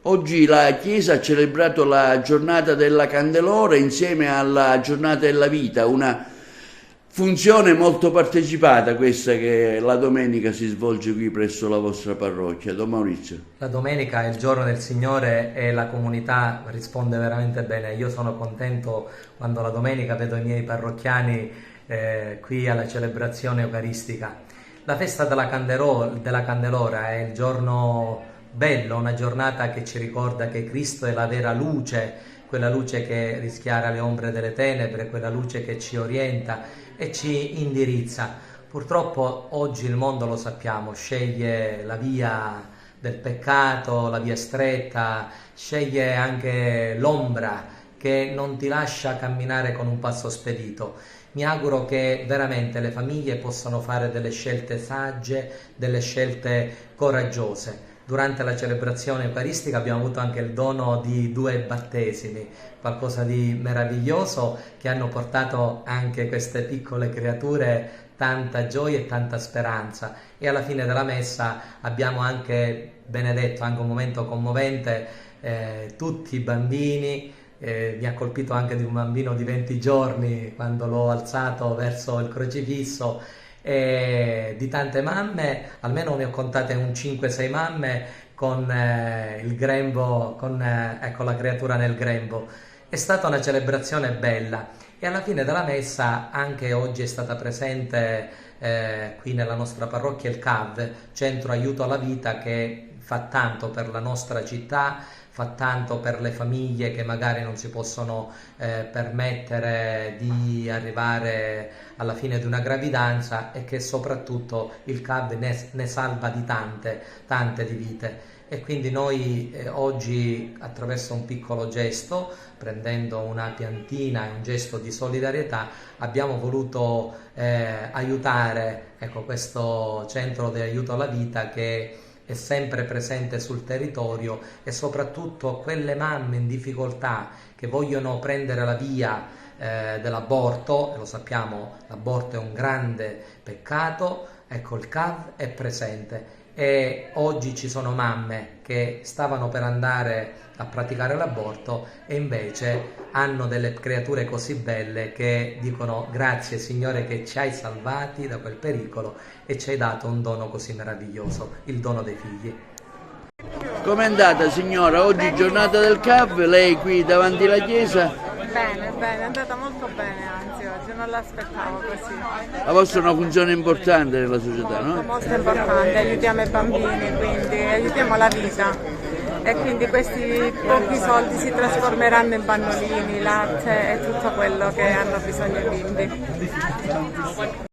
Oggi la Chiesa ha celebrato la giornata della Candelora insieme alla giornata della vita, una funzione molto partecipata questa che la domenica si svolge qui presso la vostra parrocchia. Don Maurizio. La domenica è il giorno del Signore e la comunità risponde veramente bene. Io sono contento quando la domenica vedo i miei parrocchiani qui alla celebrazione eucaristica. La festa della Candelora è il giorno bello, una giornata che ci ricorda che Cristo è la vera luce, quella luce che rischiara le ombre delle tenebre, quella luce che ci orienta e ci indirizza. Purtroppo oggi il mondo, lo sappiamo, sceglie la via del peccato, la via stretta, sceglie anche l'ombra che non ti lascia camminare con un passo spedito. Mi auguro che veramente le famiglie possano fare delle scelte sagge, delle scelte coraggiose. Durante la celebrazione eucaristica abbiamo avuto anche il dono di 2 battesimi, qualcosa di meraviglioso, che hanno portato anche queste piccole creature tanta gioia e tanta speranza. E alla fine della messa abbiamo anche benedetto, anche un momento commovente, tutti i bambini. Mi ha colpito anche di un bambino di 20 giorni quando l'ho alzato verso il crocifisso, e di tante mamme, almeno ne ho contate un 5-6 mamme con il grembo, con ecco, la creatura nel grembo. È stata una celebrazione bella e alla fine della messa anche oggi è stata presente qui nella nostra parrocchia il CAV, Centro Aiuto alla Vita, che fa tanto per la nostra città, fa tanto per le famiglie che magari non si possono permettere di arrivare alla fine di una gravidanza, e che soprattutto il CAV ne salva di tante di vite. E quindi noi oggi, attraverso un piccolo gesto, prendendo una piantina e un gesto di solidarietà, abbiamo voluto aiutare, ecco, questo centro di aiuto alla vita che è sempre presente sul territorio, e soprattutto quelle mamme in difficoltà che vogliono prendere la via dell'aborto, e lo sappiamo, l'aborto è un grande peccato. Ecco, il CAV è presente, e oggi ci sono mamme che stavano per andare a praticare l'aborto e invece hanno delle creature così belle che dicono: grazie Signore che ci hai salvati da quel pericolo e ci hai dato un dono così meraviglioso, il dono dei figli. Com'è andata signora? Oggi giornata del CAV, lei qui davanti alla chiesa? Bene, è andata molto bene, anzi oggi non l'aspettavo così. La vostra è una funzione importante nella società, no? Molto importante, aiutiamo i bambini, quindi aiutiamo la vita, e quindi questi pochi soldi si trasformeranno in pannolini, latte e tutto quello che hanno bisogno i bimbi.